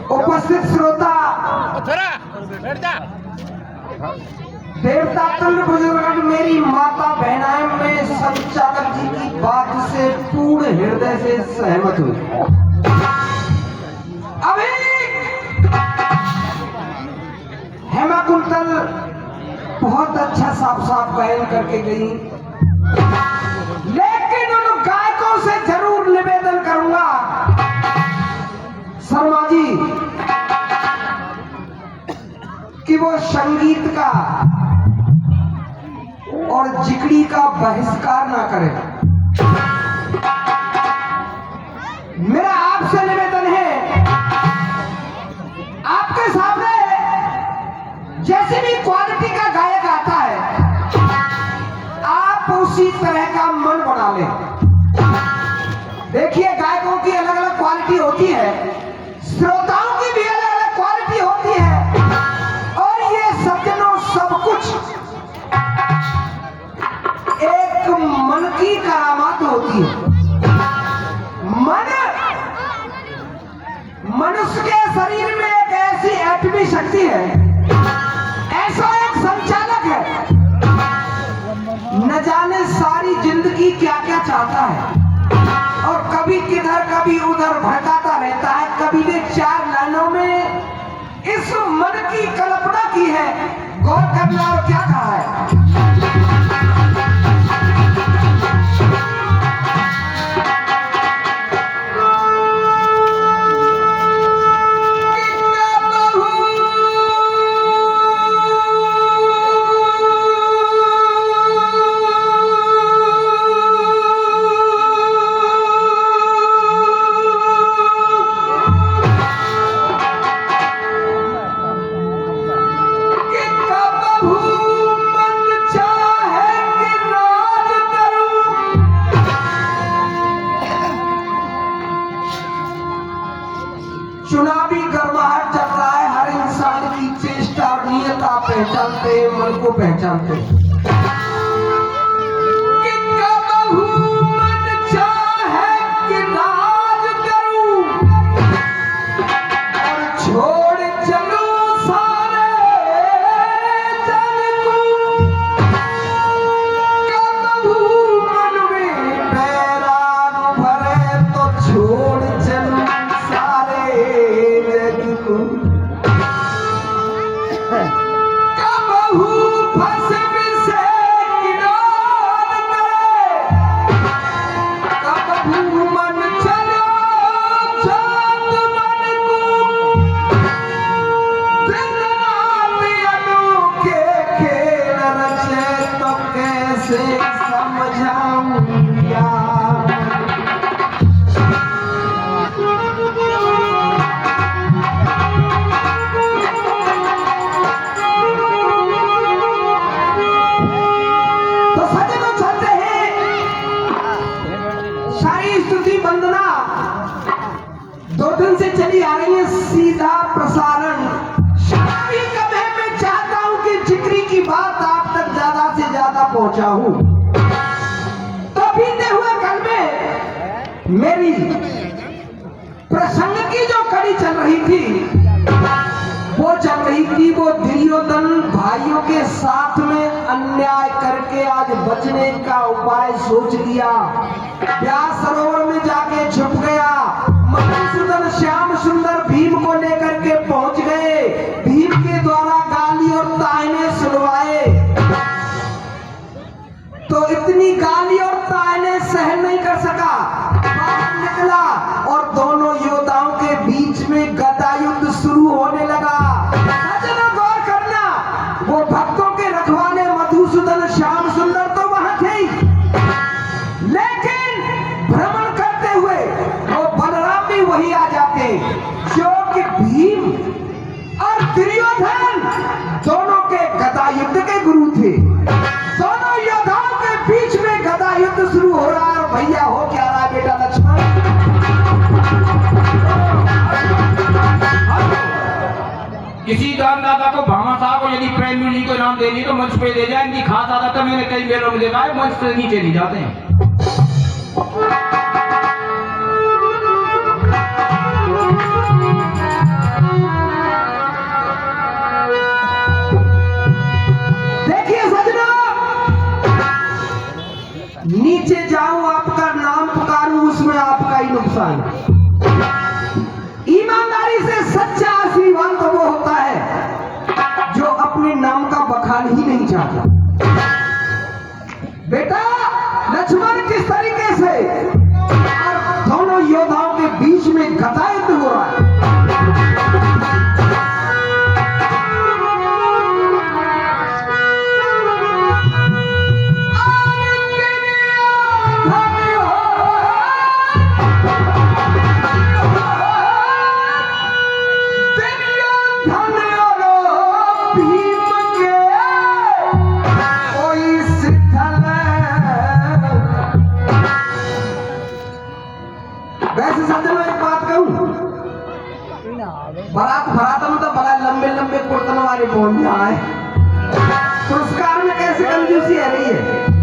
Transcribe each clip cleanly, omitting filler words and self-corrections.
उपस्थित श्रोता, देवता तंत्र बुजुर्ग, मेरी माता बहनाएं, मैं संचालक जी की बात से पूर्ण हृदय से सहमत हूँ। अभी हेमा कुंतल बहुत अच्छा साफ बयान करके गई, लेकिन उन गायकों से जरूर निवेदन करूंगा, शर्मा जी, कि वो संगीत का और जिगड़ी का बहिष्कार ना करें। मेरा आपसे निवेदन है, आपके सामने जैसे भी क्वालिटी का गायक आता है, आप उसी तरह का मन बना लें। देखिए, गायकों की अलग अलग क्वालिटी होती है, श्रोताओं की भी अलग अलग क्वालिटी होती है, और ये सज्जनों सब कुछ एक मन की करामात होती है। मनुष्य के शरीर में एक ऐसी एटमी शक्ति है, ऐसा एक संचालक है, न जाने सारी जिंदगी क्या क्या चाहता है, और कभी किधर कभी उधर भटकाता रहता है। कभी ने 4 लाइनों में इस मन की कल्पना की है, गौर करना, और क्या कहा है। चुनावी गर्माहट चल रहा है, हर इंसान की चेष्टा और नियत आप पहचानते, मन को पहचानते। चली आ रही है सीधा प्रसारण। शराबी कमे मैं चाहता हूं कि जिक्री की बात आप तक ज्यादा से ज्यादा पहुंचाऊं। तो बीते हुए कल में मेरी प्रसंग की जो कड़ी चल रही थी, वो दुर्योधन भाइयों के साथ में अन्याय करके आज बचने का उपाय सोच लिया। व्यास सरोवर में जाके छुप गया। मधुसूदन श्याम सुंदर भीम को लेकर के पहुंच गए। भीम के द्वारा गाली और ताने सुनवाए तो इतनी गाली और ताने सहन नहीं कर सका, बाहर निकला और दोनों योद्धाओं के बीच में गदा युद्ध शुरू होने लगा। गौर करना, वो भक्तों के रखवाले मधुसूदन श्याम सुंदर तो वहां थे, लेकिन भ्रमण करते हुए वो बलराम भी वही आ जाते थे जो कि भीम और दुर्योधन दोनों के गदा युद्ध के गुरु थे। दोनों योद्धाओं के बीच में गदा युद्ध शुरू हो रहा है। भैया हो क्या रहा है बेटा लक्ष्मण? किसी दानदाता को भामाशाह को यदि प्रेम मिली को इनाम देनी तो मंच पे दे जाए। इनकी खास आदत है, मैंने कई मेलों में देखा है, मंच से नीचे नहीं जाते हैं। देखिए सजना, नीचे जाऊं आपका नाम पुकारूं उसमें आपका ही नुकसान। ईमानदारी से सच्चा आशीर्वाद तो वो होता है जो अपने नाम का बखान ही नहीं चाहता। बेटा लक्ष्मण किस तरीके से और दोनों योद्धाओं के बीच में गदा युद्ध हो रहा है। वैसे सज्जनों एक बात कहूं, बरातन तो बड़ा लंबे लंबे कुर्तन वाले बोल जाए, पुरस्कार में कैसे कंजूसी है रही है।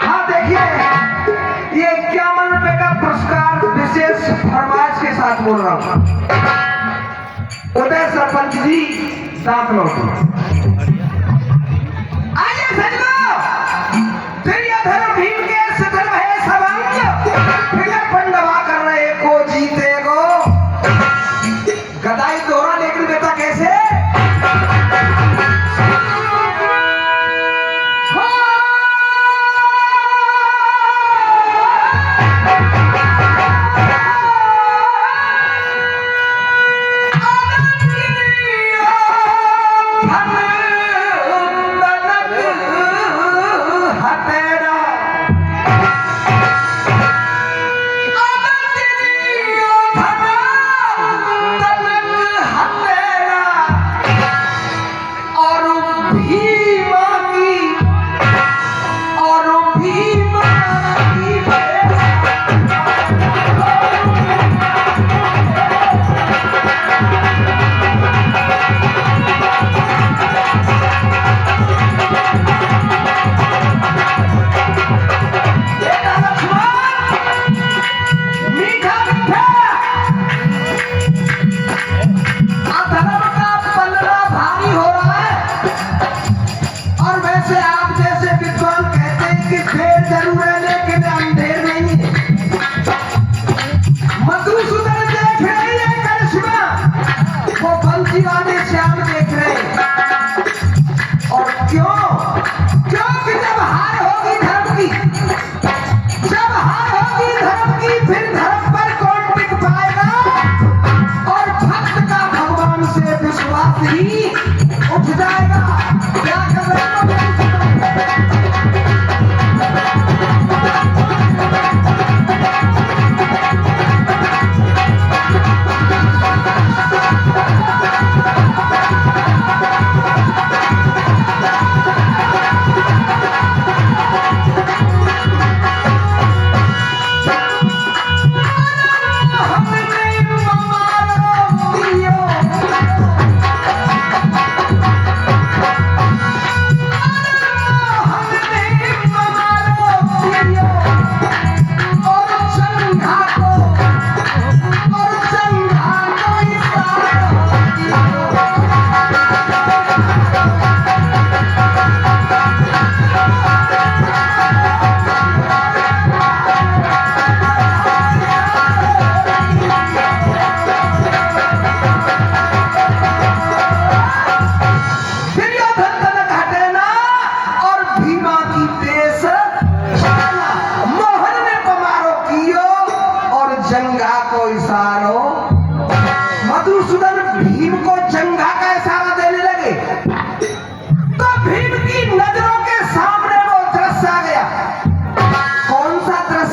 हाँ देखिए, ये 51 रुपए का पुरस्कार विशेष फरमाइश के साथ बोल रहा हूँ। उदय सरपंच जी दांत लौटी। आइए सज्जनों, दुर्योधन भीम के सदर भये सबंग, फिकर पंडवा कर रहे को जीते को। गदाई दोहरा लेकिन बेटा कैसे?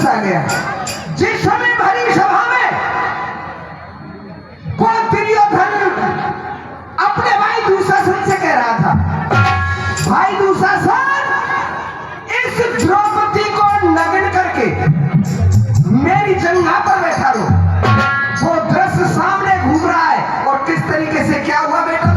आ गया। जिस समय भरी सभा में कोई दुर्योधन अपने भाई दुशासन से कह रहा था, भाई दुशासन, इस द्रौपदी को नग्न करके मेरी जंघा पर बैठा लो। वो दृश्य सामने घूम रहा है और किस तरीके से क्या हुआ बेटा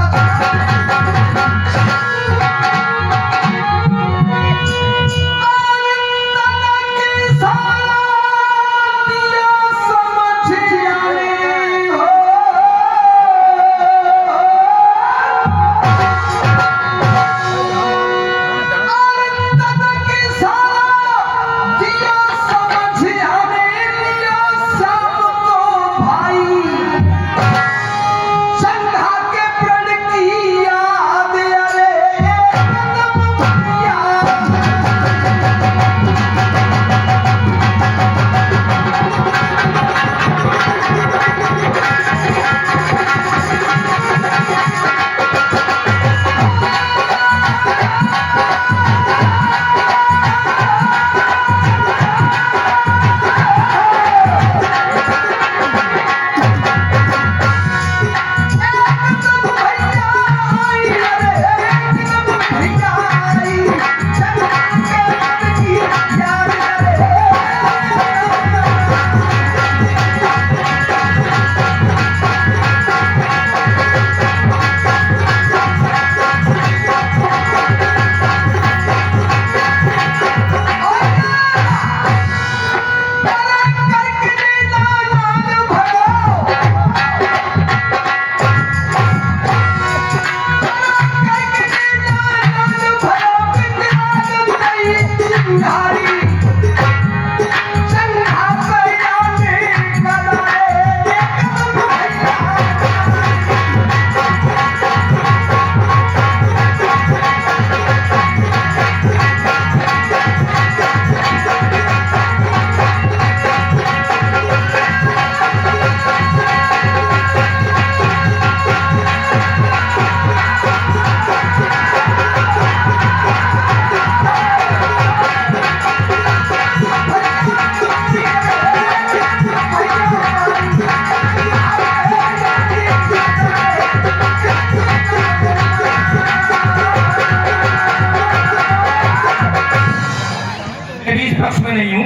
नहीं हूं,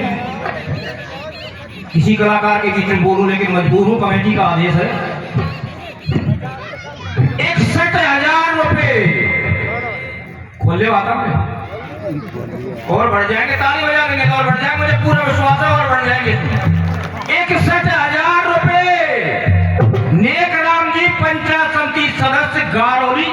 किसी कलाकार के बीच में बोलूं, लेकिन मजबूर हूं, कमेटी का आदेश है। 61,000 रुपए खोले आता और बढ़ जाएंगे, ताली बजा देंगे तो और बढ़ जाएंगे, मुझे पूरा विश्वास है और बढ़ जाएंगे। 61,000 रुपए नेक राम जी पंचायत समिति सदस्य गाड़ोली